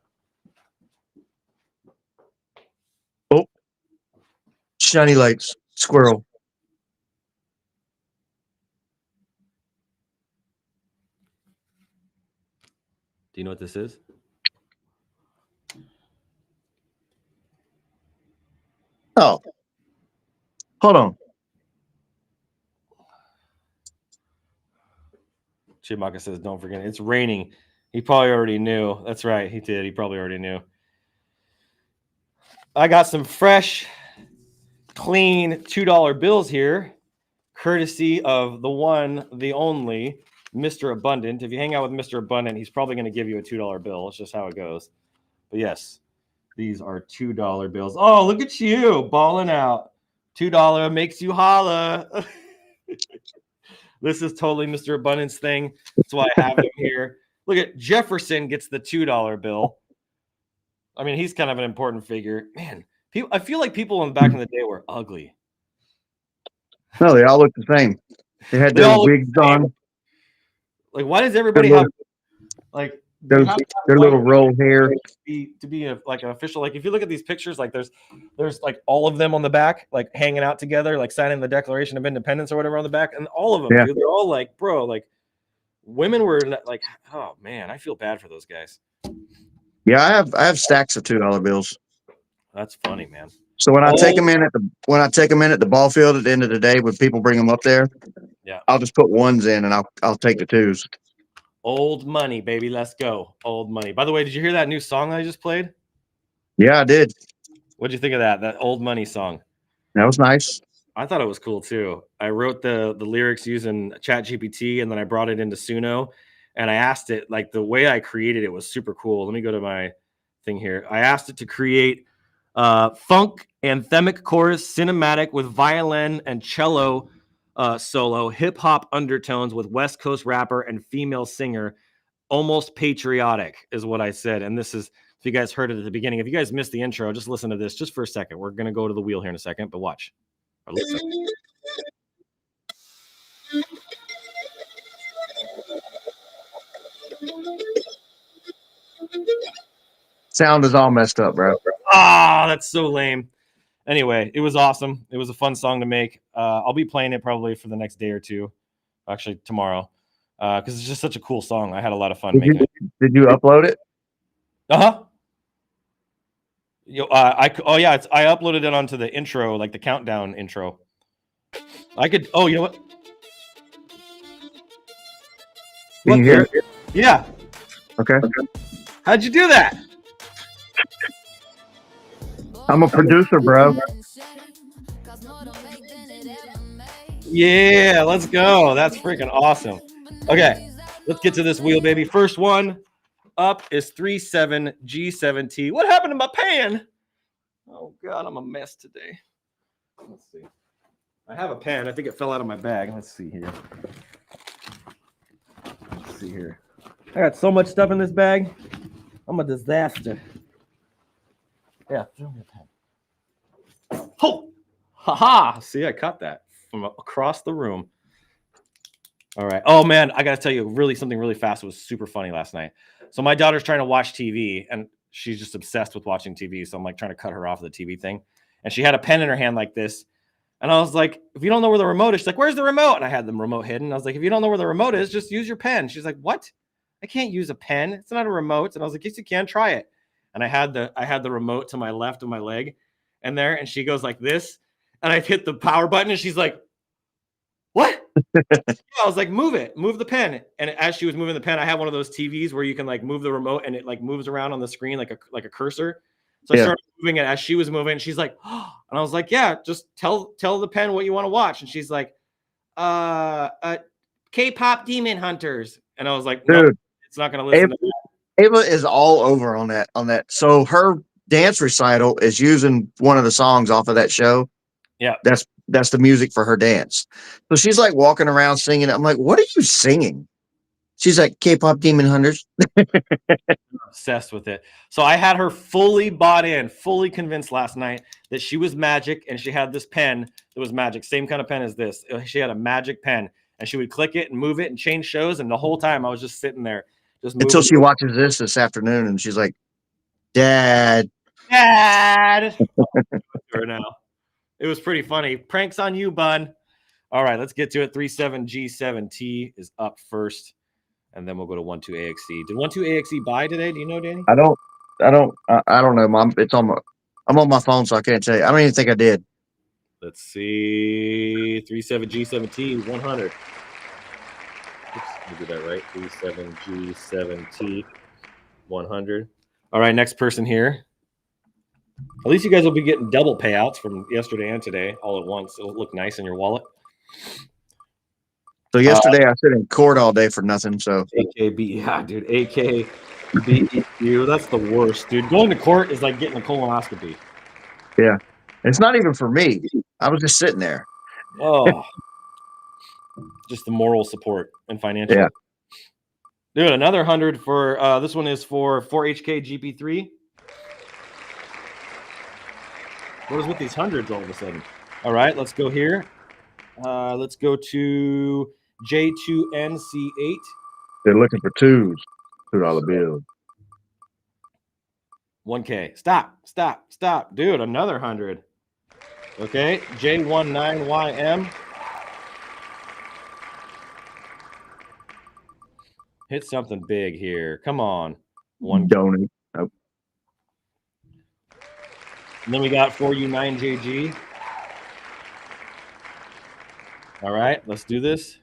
F: Oh, shiny lights, squirrel.
E: Do you know what this is?
F: Oh, hold on.
E: Chimaka says, don't forget, it's raining. He probably already knew. That's right. He did. He probably already knew. I got some fresh, clean $2 bills here, courtesy of the one, the only, Mr. Abundant. If you hang out with Mr. Abundant, he's probably going to give you a $2 bill. It's just how it goes. But yes, these are $2 bills. Oh, look at you balling out. $2 makes you holla. This is totally Mr. Abundant's thing. That's why I have him here. Look at Jefferson gets the $2 bill. I mean, he's kind of an important figure. Man, I feel like people back in the day were ugly.
F: No, they all look the same. They had their wigs on.
E: Like, why does everybody have like
F: their little roll hair
E: to be like an official? Like, if you look at these pictures, like there's like all of them on the back, like hanging out together, like signing the Declaration of Independence or whatever on the back, and all of them, dude, they're all like, bro, like women were like, oh man, I feel bad for those guys.
F: Yeah, I have stacks of $2 bills.
E: That's funny, man.
F: So when I take them in at the ball field at the end of the day, when people bring them up there,
E: yeah,
F: I'll just put ones in and I'll take the twos.
E: Old Money, baby. Let's go. Old Money. By the way, did you hear that new song I just played?
F: Yeah, I did.
E: What'd you think of that? That Old Money song?
F: That was nice.
E: I thought it was cool too. I wrote the lyrics using ChatGPT, and then I brought it into Suno, and I asked it, like, the way I created it was super cool. Let me go to my thing here. I asked it to create funk anthemic chorus cinematic with violin and cello solo, hip hop undertones with West Coast rapper and female singer, almost patriotic is what I said. And this is, if you guys heard it at the beginning, if you guys missed the intro, just listen to this just for a second. We're going to go to the wheel here in a second, but watch. Or listen.
F: Sound is all messed up, bro.
E: Ah, that's so lame. Anyway, it was awesome. It was a fun song to make. I'll be playing it probably for the next day or two, actually tomorrow, because it's just such a cool song. I had a lot of fun making it.
F: Did you upload it?
E: Uh-huh. I uploaded it onto the intro, like the countdown intro. I could. Oh, you know what?
F: Can you hear it?
E: Yeah.
F: Okay.
E: How'd you do that?
F: I'm a producer, bro.
E: Yeah, let's go. That's freaking awesome. Okay, let's get to this wheel, baby. First one up is 37G7T. What happened to my pan? Oh, God, I'm a mess today. Let's see. I have a pen. I think it fell out of my bag. Let's see here. Let's see here. I got so much stuff in this bag. I'm a disaster. Yeah, throw me a pen. Oh! Ha-ha! See, I caught that from across the room. All right. Oh, man, I got to tell you, something really fast was super funny last night. So my daughter's trying to watch TV, and she's just obsessed with watching TV. So I'm like trying to cut her off the TV thing. And she had a pen in her hand like this. And I was like, if you don't know where the remote is, she's like, where's the remote? And I had the remote hidden. I was like, if you don't know where the remote is, just use your pen. She's like, what? I can't use a pen. It's not a remote. And I was like, yes, you can. Try it. And I had the remote to my left of my leg and there. And she goes like this. And I hit the power button and she's like, what? I was like, move the pen. And as she was moving the pen, I have one of those TVs where you can like move the remote and it like moves around on the screen like a cursor. So I started moving it as she was moving. She's like, oh, and I was like, yeah, just tell the pen what you want to watch. And she's like, K-pop Demon Hunters. And I was like, no,
F: dude,
E: it's not going to listen to that.
F: Ava is all over on that. So her dance recital is using one of the songs off of that show.
E: Yeah.
F: That's the music for her dance. So she's like walking around singing. I'm like, what are you singing? She's like, K-pop Demon Hunters.
E: Obsessed with it. So I had her fully bought in, fully convinced last night that she was magic, and she had this pen that was magic. Same kind of pen as this. She had a magic pen, and she would click it and move it and change shows. And the whole time I was just sitting there, just
F: until she watches this afternoon, and she's like, Dad.
E: Her now. It was pretty funny. Pranks on you, bun. All right, let's get to it. 37G7T is up first. And then we'll go to 12AXE. Did 12AXE buy today? Do you know, Danny?
F: I don't know, Mom. I'm on my phone, so I can't tell you. I don't even think I did.
E: Let's see. 37G7T 100. Oops, let me do that right. 37G7T 100. All right, next person here. At least you guys will be getting double payouts from yesterday and today all at once. It'll look nice in your wallet.
F: So yesterday I sit in court all day for nothing. So
E: AKB, yeah, dude. AKBEQ, that's the worst, dude. Going to court is like getting a colonoscopy.
F: Yeah, it's not even for me. I was just sitting there.
E: Oh, just the moral support and financial.
F: Yeah,
E: dude. Another 100 for this one is for 4HK GP3. What is with these hundreds all of a sudden? All right, let's go here. Let's go to J2NC8.
F: They're looking for twos. $2 bills.
E: 1K. Stop. Dude, another 100. Okay, J19YM. Hit something big here. Come on. One
F: donate. Nope.
E: And then we got 4U9JG. All right, let's do this.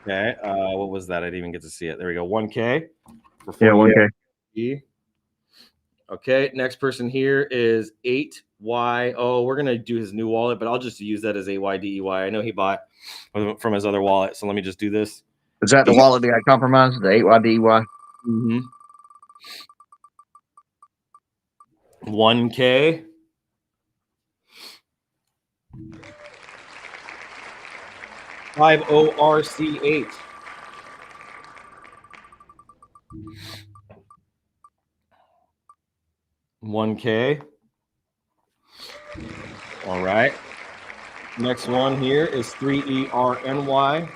E: Okay. What was that? I didn't even get to see it. There we go. 1K. For
F: Yeah, 1K.
E: Okay. Next person here is 8Y. Oh, we're gonna do his new wallet, but I'll just use that as AYDEY. I know he bought from his other wallet, so let me just do this.
F: Is that the wallet that got compromised? The 8YDY?
E: Mm-hmm. 1K. $5ORC8. $1K. All right. Next one here is 3ERNY.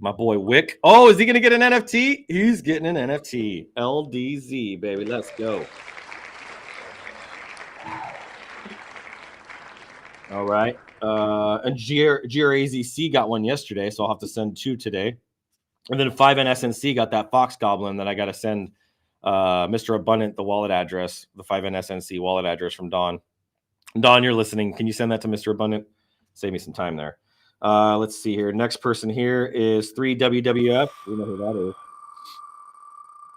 E: My boy Wick. Oh, is he gonna get an NFT? He's getting an NFT. LDZ, baby. Let's go. All right. And GRAZC got one yesterday, so I'll have to send 2 today. And then 5NSNC got that Fox Goblin that I got to send Mr. Abundant the wallet address, the 5NSNC wallet address from Don. Don, you're listening. Can you send that to Mr. Abundant? Save me some time there. Let's see here. Next person here is 3WWF. We know who that is.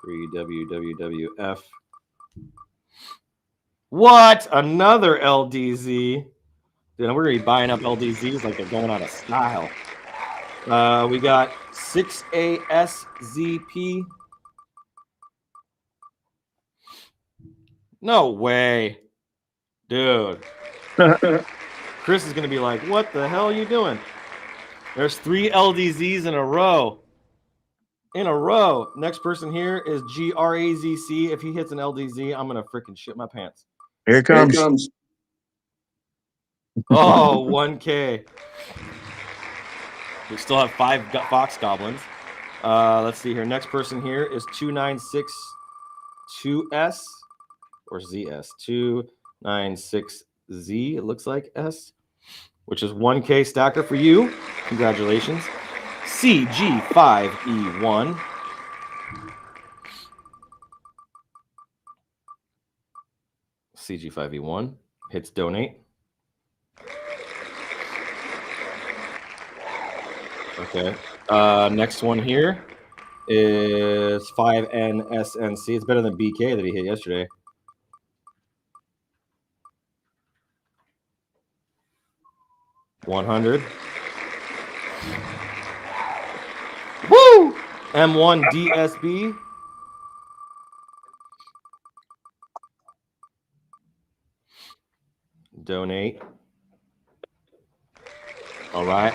E: 3WWF. What? Another LDZ. Dude, we're going to be buying up LDZs like they're going out of style. We got 6ASZP. No way. Dude. Chris is going to be like, what the hell are you doing? There's 3 LDZs in a row. Next person here is GRAZC. If he hits an LDZ, I'm going to freaking shit my pants.
F: Here it comes.
E: Oh, 1K. We still have 5 Fox Goblins. Let's see here. Next person here is 2962S or ZS. 296Z, it looks like S, which is 1K stacker for you. Congratulations. CG5E1. CG5E1 hits donate. Okay. Next one here is 5NSNC. It's better than BK that he hit yesterday. $100. Woo! M1DSB. Donate. All right.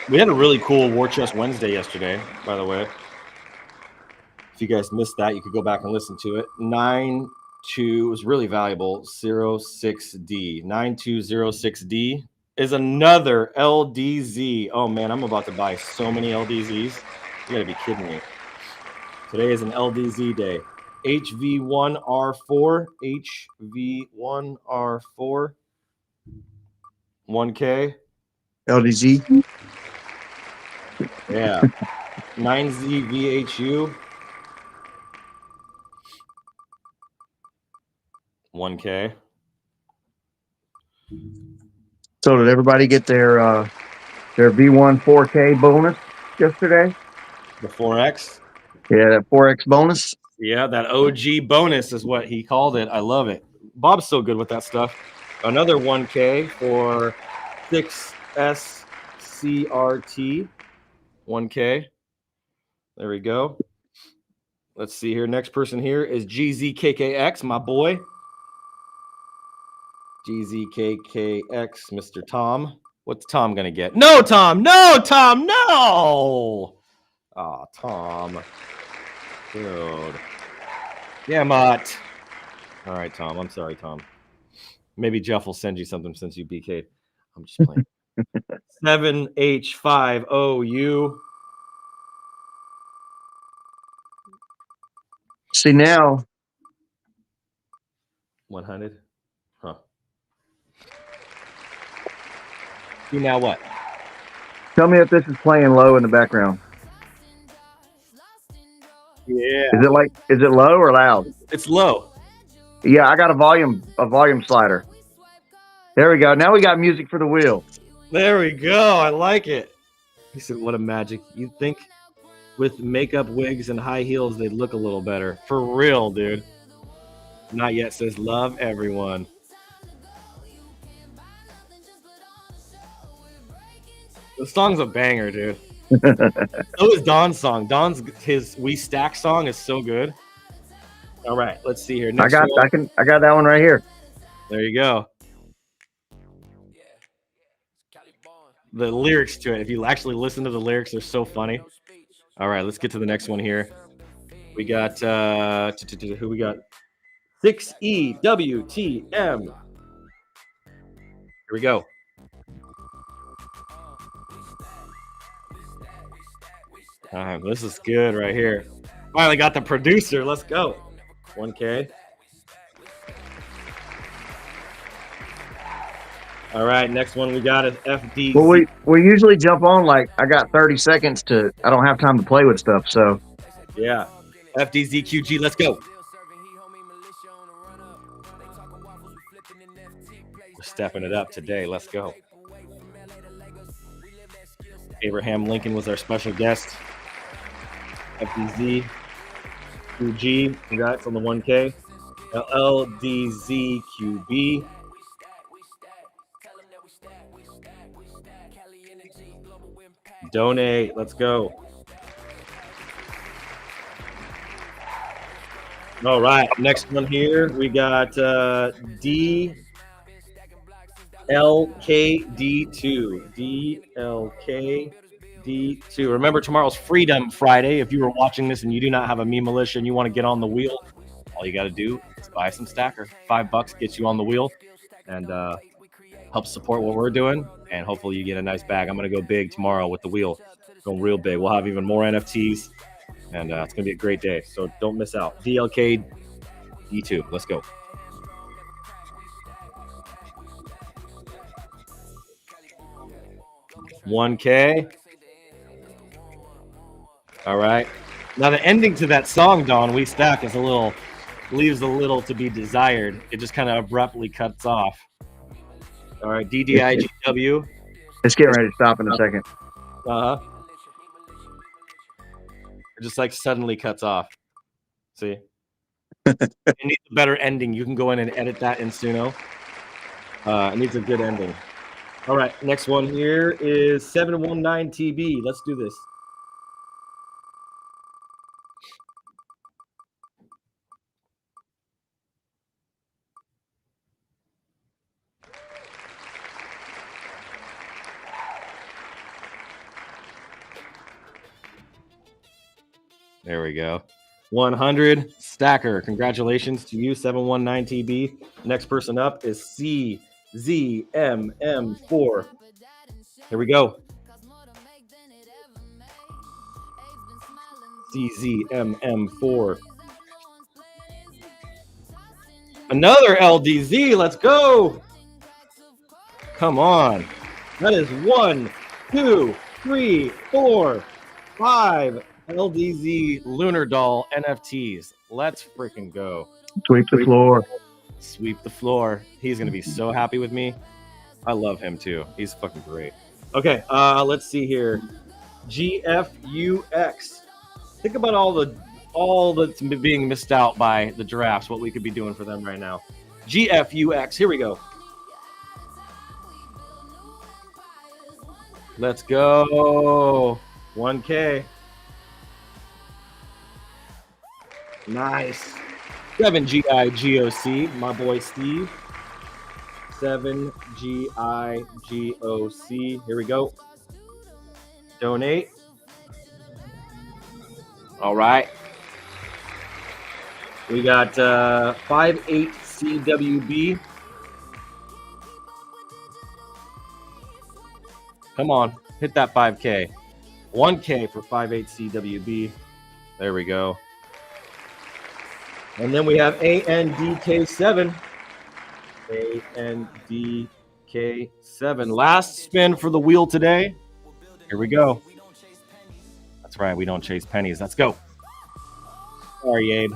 E: We had a really cool War Chest Wednesday yesterday, by the way. If you guys missed that, you could go back and listen to it. 92 was really valuable. 06D. 9206D is another LDZ. Oh, man, I'm about to buy so many LDZs. You got to be kidding me. Today is an LDZ day. HV1R4. HV1R4. 1K.
F: LDZ.
E: Yeah. 9ZVHU. 1K.
F: So did everybody get their V1 4K bonus yesterday?
E: The 4X.
F: Yeah, that 4X bonus.
E: Yeah, that OG bonus is what he called it. I love it. Bob's so good with that stuff. Another 1K for 6SCRT. 1K. There we go. Let's see here. Next person here is GZKKX, my boy. GZKKX, Mr. Tom. What's Tom going to get? No, Tom. No, Tom. No. Oh, Tom. Dude. Yeah, Mott. All right, Tom. I'm sorry, Tom. Maybe Jeff will send you something since you BK'd. I'm just playing. 7H5OU.
F: See now.
E: 100. Huh. See now what?
F: Tell me if this is playing low in the background.
E: Yeah.
F: Is it low or loud?
E: It's low.
F: Yeah, I got a volume slider. There we go. Now we got music for the wheel.
E: There we go. I like it. He said, "What a magic! You'd think with makeup, wigs, and high heels, they'd look a little better. For real, dude." Not yet says, "Love everyone." The song's a banger, dude. So is Don's song. His "We Stack" song is so good. All right, let's see here.
F: I got that one right here.
E: There you go. The lyrics to it, if you actually listen to the lyrics, they're so funny. All right, let's get to the next one here. We got who we got? 6EWTM. Here we go. This is good right here. Finally got the producer. Let's go. 1K. All right, next one we got is FD.
F: Well, we usually jump on like I got 30 seconds to. I don't have time to play with stuff, so
E: Yeah, FDZQG. Let's go. We're stepping it up today. Let's go. Abraham Lincoln was our special guest. FDZQG. Congrats on the 1K. LLDZQB. Donate. Let's go. All right. Next one here. We got DLKD2. DLKD2. Remember, tomorrow's Freedom Friday. If you were watching this and you do not have a Me Militia and you want to get on the wheel, all you got to do is buy some Stacker. $5 gets you on the wheel and help support what we're doing. And hopefully you get a nice bag. I'm going to go big tomorrow with the wheel. Going real big. We'll have even more NFTs. And it's going to be a great day. So don't miss out. DLK D2. Let's go. $1K. All right. Now the ending to that song, Don, We Stack, is leaves a little to be desired. It just kind of abruptly cuts off. All right. DDIGW.
F: it's getting ready to stop in a second.
E: Uh-huh. It just like suddenly cuts off. See? It needs a better ending. You can go in and edit that in Suno. It needs a good ending. All right, next one here is 719TB. Let's do this. There we go. 100 Stacker. Congratulations to you, 719TB. Next person up is CZMM4. Here we go. CZMM4. Another LDZ. Let's go. Come on. That is 1, 2, 3, 4, 5 LDZ Lunar Doll NFTs. Let's freaking go.
F: Sweep the floor.
E: Sweep the floor. He's going to be so happy with me. I love him too. He's fucking great. Okay, let's see here. GFUX. Think about all that's being missed out by the giraffes, what we could be doing for them right now. GFUX. Here we go. Let's go. 1K. Nice. 7GIGOC, my boy Steve. 7GIGOC. Here we go. Donate. All right. We got 58CWB. Come on, hit that 5K. 1K for 58CWB. There we go. And then we have ANDK7. ANDK7. Last spin for the wheel today. Here we go. That's right, we don't chase pennies. Let's go. Sorry, Abe.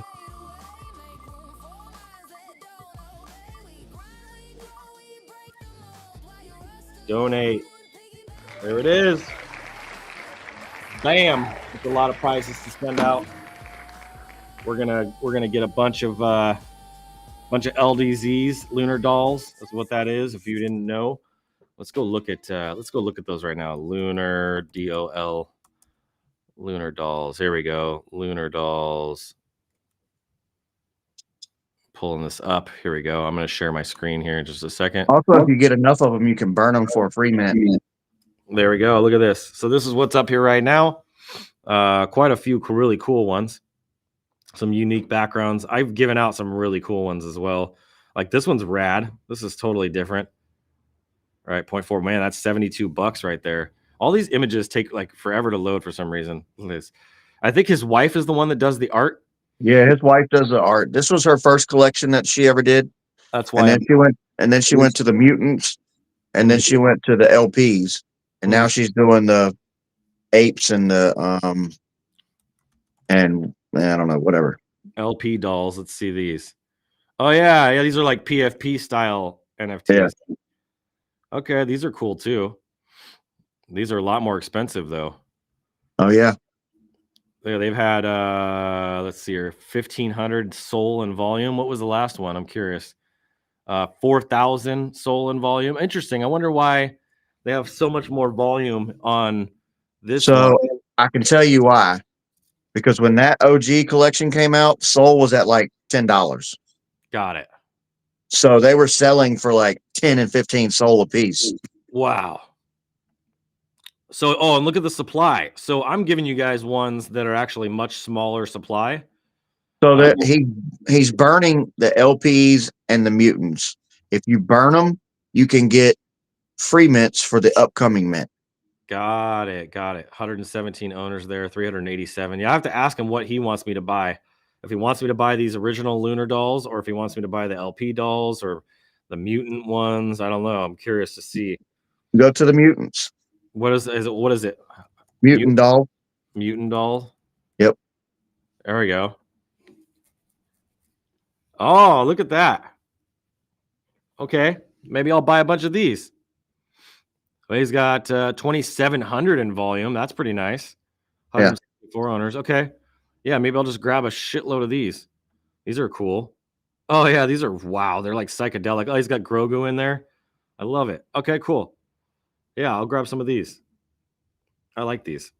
E: Donate. There it is. Bam! It's a lot of prizes to send out. We're gonna get a bunch of LDZs, lunar dolls. That's what that is. If you didn't know, let's go look at those right now. Lunar DOL, lunar dolls. Here we go. Lunar dolls. Pulling this up. Here we go. I'm gonna share my screen here in just a second.
F: Also, if you get enough of them, you can burn them for a free mint.
E: There we go. Look at this. So this is what's up here right now. Quite a few really cool ones. Some unique backgrounds. I've given out some really cool ones as well. Like this one's rad. This is totally different. All right, 0.4. Man, that's $72 right there. All these images take like forever to load for some reason. I think his wife is the one that does the art.
F: Yeah, his wife does the art. This was her first collection that she ever did.
E: That's why.
F: And then she went to the mutants, and then she went to the LPs, and now she's doing the apes and the and I don't know, whatever.
E: LP dolls. Let's see these. Oh yeah, these are like PFP style NFTs.
F: Yeah.
E: Okay, these are cool too. These are a lot more expensive though.
F: Oh yeah.
E: They've had let's see here, 1,500 soul and volume. What was the last one? I'm curious. 4,000 soul and volume. Interesting. I wonder why they have so much more volume on this.
F: So
E: one.
F: I can tell you why. Because when that OG collection came out, soul was at like $10.
E: Got it.
F: So they were selling for like 10 and 15 soul a piece.
E: Wow. So, and look at the supply. So I'm giving you guys ones that are actually much smaller supply.
F: So that he's burning the LPs and the mutants. If you burn them, you can get free mints for the upcoming mint.
E: Got it. 117 owners there, 387. Yeah, I have to ask him what he wants me to buy. If he wants me to buy these original lunar dolls, or if he wants me to buy the LP dolls or the mutant ones. I don't know. I'm curious to see.
F: Go to the mutants.
E: What is it?
F: Mutant doll.
E: Mutant doll.
F: Yep.
E: There we go. Oh, look at that. Okay, maybe I'll buy a bunch of these. Well, he's got 2,700 in volume. That's pretty nice. 164 owners. Okay. Yeah, maybe I'll just grab a shitload of these. These are cool. Oh, yeah, these are, wow, they're like psychedelic. Oh, he's got Grogu in there. I love it. Okay, cool. Yeah, I'll grab some of these. I like these.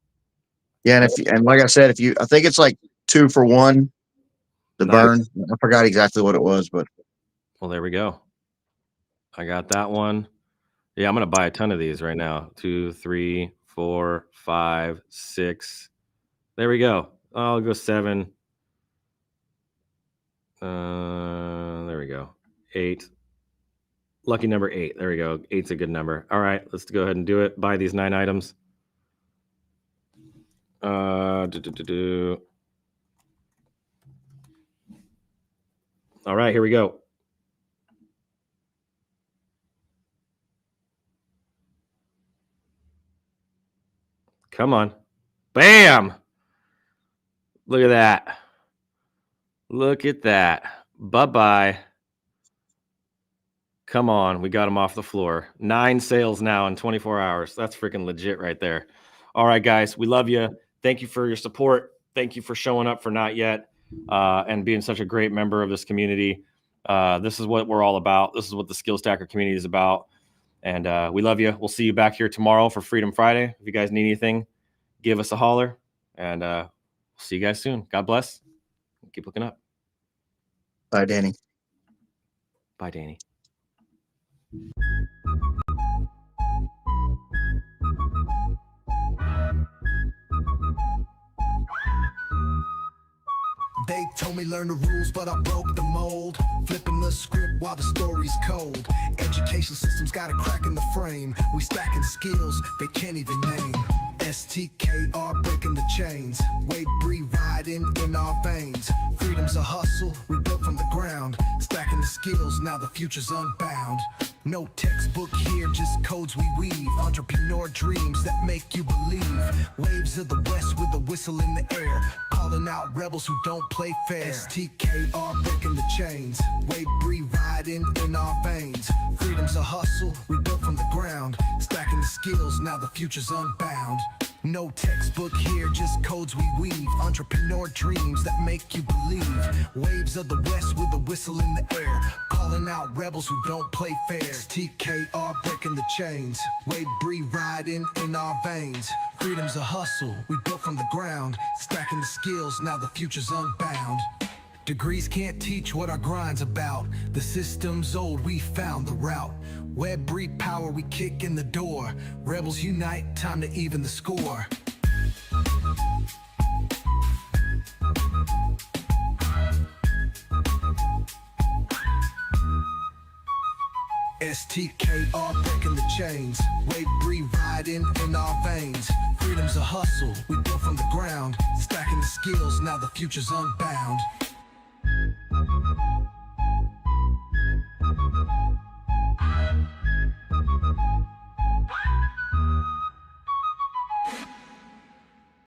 F: Yeah, and like I said, I think it's like 2 for 1. The burn. I forgot exactly what it was, but
E: well, there we go. I got that one. Yeah, I'm gonna buy a ton of these right now. 2, 3, 4, 5, 6. There we go. I'll go 7. There we go. 8. Lucky number 8. There we go. 8's a good number. All right, let's go ahead and do it. Buy these 9 items. All right, here we go. Come on. Bam! Look at that. Look at that. Bye-bye. Come on. We got them off the floor. 9 sales now in 24 hours. That's freaking legit right there. All right, guys. We love you. Thank you for your support. Thank you for showing up for Not Yet and being such a great member of this community. This is what we're all about. This is what the Skill Stacker community is about. And we love you. We'll see you back here tomorrow for Freedom Friday. If you guys need anything, give us a holler. And we'll see you guys soon. God bless. Keep looking up.
F: Bye, Danny.
E: Bye, Danny.
H: They told me learn the rules, but I broke the mold. Flipping the script while the story's cold. Education system's got a crack in the frame. We stacking skills they can't even name. STKR breaking the chains. Wade Bree riding in our veins. Freedom's a hustle, we built from the ground. Stacking the skills, now the future's unbound. No textbook here, just codes we weave. Entrepreneur dreams that make you believe. Waves of the West with a whistle in the air, calling out rebels who don't play fair. STKR breaking the chains. Wave breathe riding in our veins. Freedom's a hustle we built from the ground. Stacking the skills, now the future's unbound. No textbook here, just codes we weave. Entrepreneur dreams that make you believe. Waves of the West with a whistle in the air, calling out rebels who don't play fair. TKR breaking the chains. Wave breathe riding in our veins. Freedom's a hustle we built from the ground. Stacking the skills, now the future's unbound. Degrees can't teach what our grind's about. The system's old, we found the route. Web breed power, we kick in the door. Rebels unite, time to even the score. STKR breaking the chains. Wave breathe riding in our veins. Freedom's a hustle we built from the ground. Stacking the skills, now the future's unbound.